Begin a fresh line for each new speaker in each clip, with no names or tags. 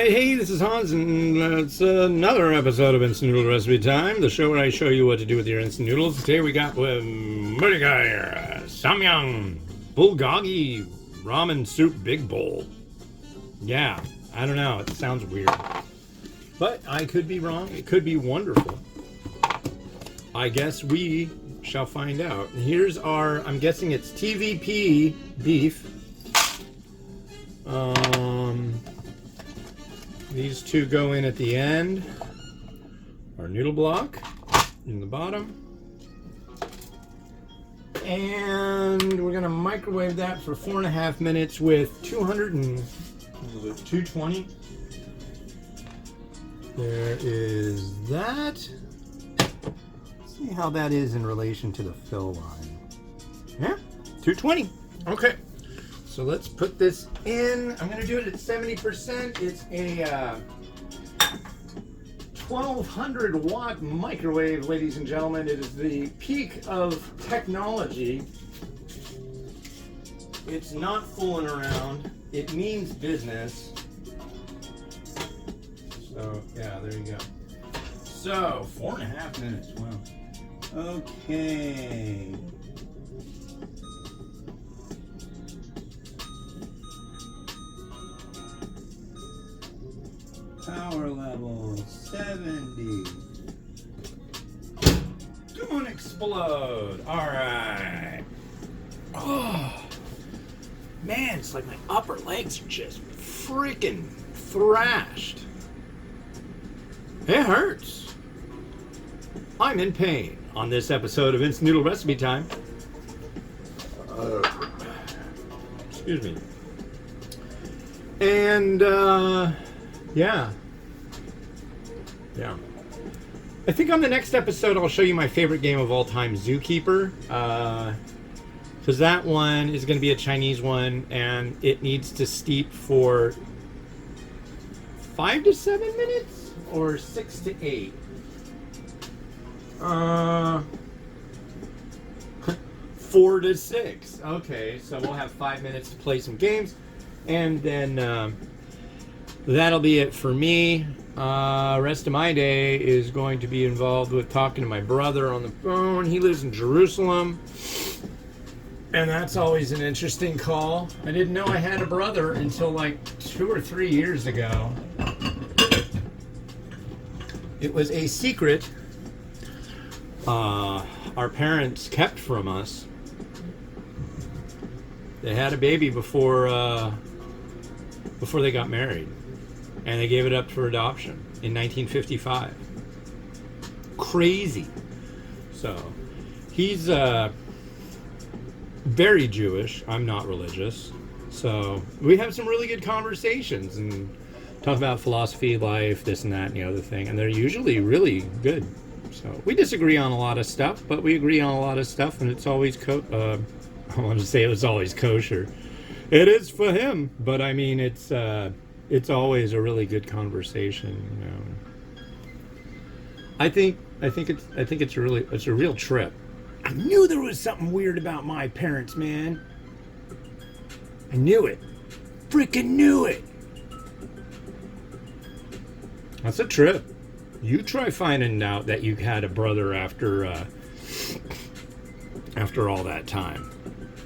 Alright, hey, this is Hans, and it's another episode of Instant Noodle Recipe Time, the show where I show you what to do with your instant noodles. Today we got Samyang, Bulgogi, Ramen Soup Big Bowl. Yeah, I don't know, it sounds weird. But I could be wrong, it could be wonderful. I guess we shall find out. Here's our, I'm guessing it's TVP beef. These two go in at the end. Our noodle block in the bottom. And we're gonna microwave that for 4.5 minutes with 220. There is that. Let's see how that is in relation to the fill line. Yeah, 220. Okay. So let's put this in. I'm going to do it at 70%. It's a 1200 watt microwave, ladies and gentlemen. It is the peak of technology. It's not fooling around. It means business. So, yeah, there you go. So, 4.5 minutes. Wow. Okay. Power level 70. Don't explode. Alright. Oh, man, it's like my upper legs are just freaking thrashed. It hurts. I'm in pain on this episode of Instant Noodle Recipe Time. Excuse me. And, yeah. I think on the next episode I'll show you my favorite game of all time, Zookeeper. Because that one is going to be a Chinese one, and it needs to steep for 5 to 7 minutes? Or 6 to 8? 4 to 6. Okay, so we'll have 5 minutes to play some games. And then that'll be it for me. Rest of my day is going to be involved with talking to my brother on the phone. He lives in Jerusalem. And that's always an interesting call. I didn't know I had a brother until like 2 or 3 years ago. It was a secret our parents kept from us. They had a baby before they got married, and they gave it up for adoption in 1955. Crazy. So he's very Jewish. I'm not religious, so we have some really good conversations and talk about philosophy, life, this and that and the other thing, and they're usually really good. So we disagree on a lot of stuff, but we agree on a lot of stuff, and it's always I want to say it was always kosher. It is for him, but I mean it's always a really good conversation, you know. I think it's a real trip. I knew there was something weird about my parents, man. I knew it. Freaking knew it. That's a trip. You try finding out that you had a brother after all that time.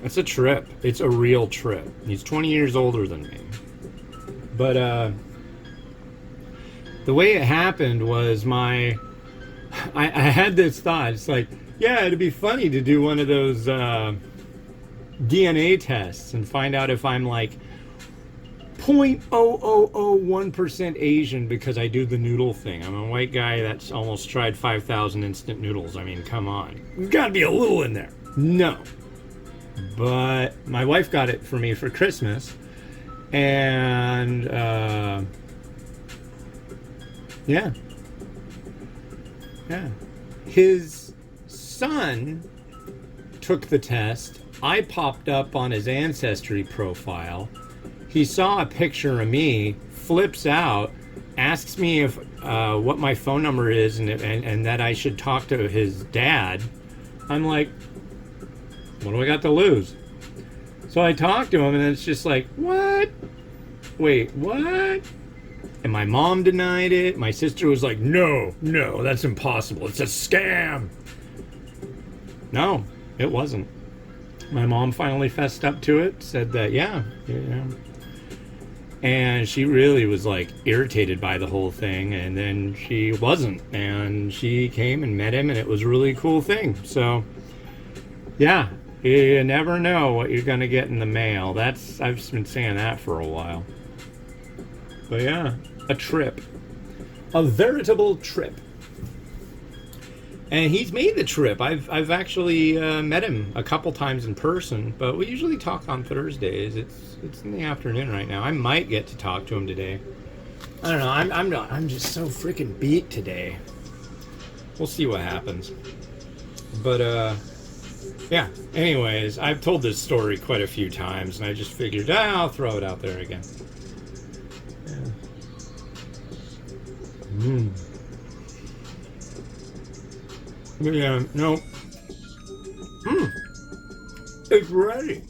That's a trip. It's a real trip. He's 20 years older than me. But the way it happened was I had this thought. It's like, yeah, it'd be funny to do one of those DNA tests and find out if I'm like 0.0001% Asian because I do the noodle thing. I'm a white guy that's almost tried 5,000 instant noodles. I mean, come on. There's got to be a little in there. No. But my wife got it for me for Christmas. And, yeah. His son took the test. I popped up on his Ancestry profile. He saw a picture of me, flips out, asks me if what my phone number is and that I should talk to his dad. I'm like, what do I got to lose? So I talked to him, and it's just like, what? Wait, what? And my mom denied it. My sister was like, no, that's impossible. It's a scam. No, it wasn't. My mom finally fessed up to it, said that, yeah. And she really was like irritated by the whole thing, and then she wasn't. And she came and met him, and it was a really cool thing. So, yeah, you never know what you're going to get in the mail. I've been saying that for a while. But yeah, a trip. A veritable trip. And he's made the trip. I've actually met him a couple times in person, but we usually talk on Thursdays. It's in the afternoon right now. I might get to talk to him today. I don't know. I'm just so freaking beat today. We'll see what happens. But yeah. Anyways, I've told this story quite a few times, and I just figured I'll throw it out there again. Yeah. Yeah, no. It's ready.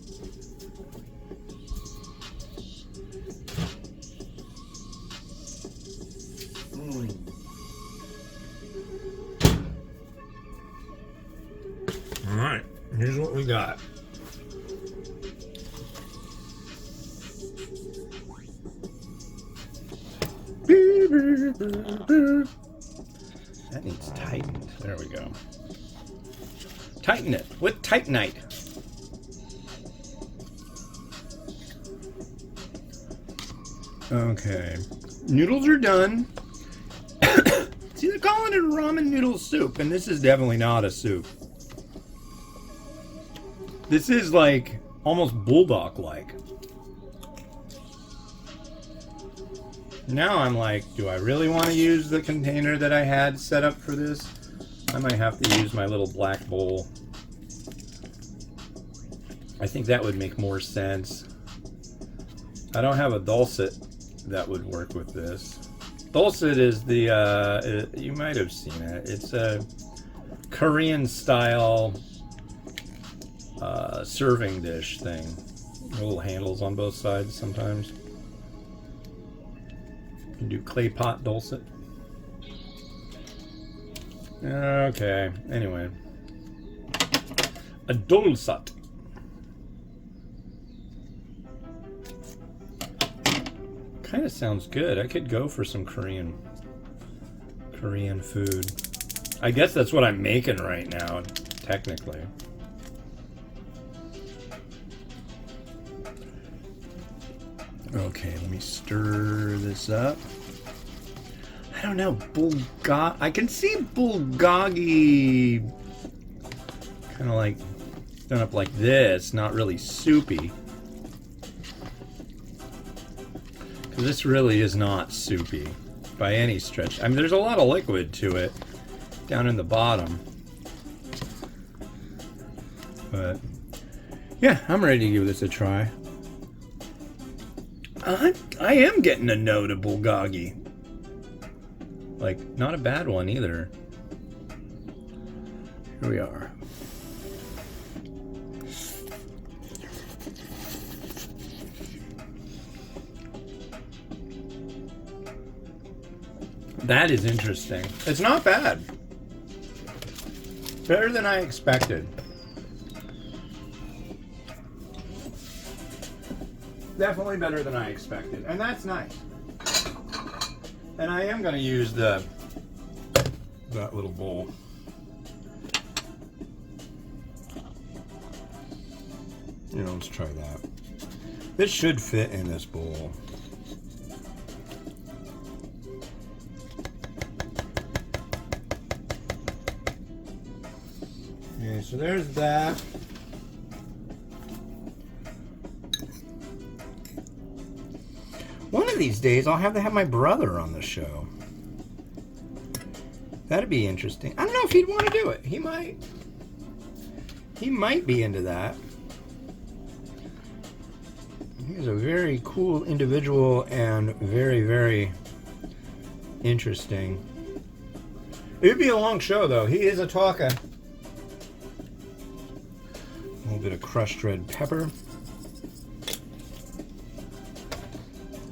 All right, here's what we got. That needs tightened. There we go. Tighten it with Tightenite. Okay. Noodles are done. See, they're calling it a ramen noodle soup, and this is definitely not a soup. This is like almost bulldog-like. Now I'm like, do I really want to use the container that I had set up for this? I might have to use my little black bowl. I think that would make more sense. I don't have a dulcet that would work with this. Dulcet is the, you might have seen it. It's a Korean style serving dish thing. Little handles on both sides sometimes. You can do clay pot dulcet. Okay, anyway. A dulcet. Kind of sounds good. I could go for some Korean food. I guess that's what I'm making right now, technically. Okay, let me stir this up. I don't know, I can see bulgogi kind of like done up like this, not really soupy. Because this really is not soupy by any stretch. I mean, there's a lot of liquid to it down in the bottom. But yeah, I'm ready to give this a try. I am getting a no to bulgogi. Like, not a bad one either. Here we are. That is interesting. It's not bad. Better than I expected. Definitely better than I expected. And that's nice. And I am going to use that little bowl. You know, let's try that. This should fit in this bowl. Okay, so there's that. One of these days, I'll have to have my brother on the show. That'd be interesting. I don't know if he'd want to do it. He might. He might be into that. He's a very cool individual and very, very interesting. It'd be a long show, though. He is a talker. A little bit of crushed red pepper.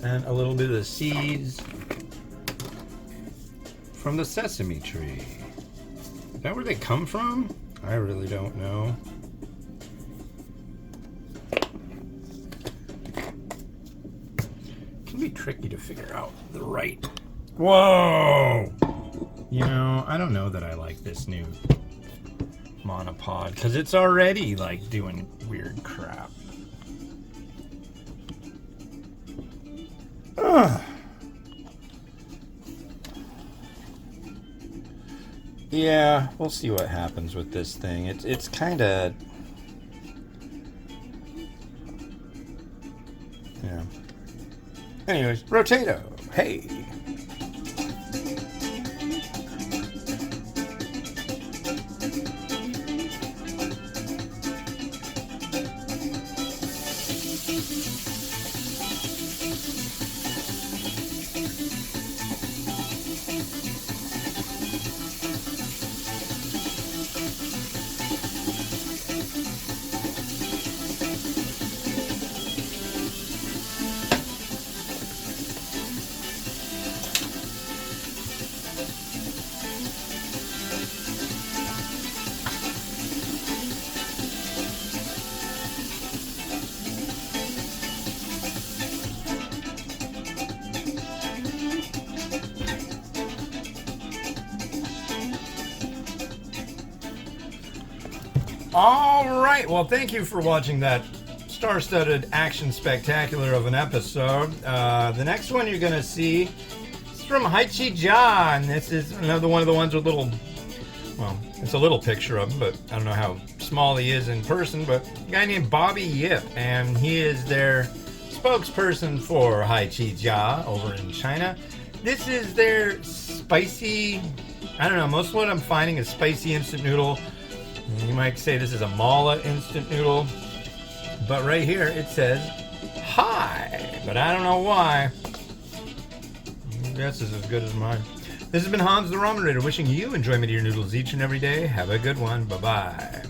And a little bit of the seeds. from the sesame tree. Is that where they come from? I really don't know. It can be tricky to figure out the right. Whoa! You know, I don't know that I like this new monopod because it's already like doing weird crap. Ugh. Yeah, we'll see what happens with this thing. It's kind of, yeah. Anyways, Rotato. Hey. All right. Well, thank you for watching that star-studded action spectacular of an episode. The next one you're going to see is from Haichi Ja, and this is another one of the ones with little, well, it's a little picture of him, but I don't know how small he is in person, but a guy named Bobby Yip, and he is their spokesperson for Haichi Ja over in China. This is their spicy, I don't know, most of what I'm finding is spicy instant noodle. You might say this is a mala instant noodle, but right here it says hi, but I don't know why. Your guess is as good as mine. This has been Hans the Ramen Raider wishing you enjoyment of your noodles each and every day. Have a good one. Bye-bye.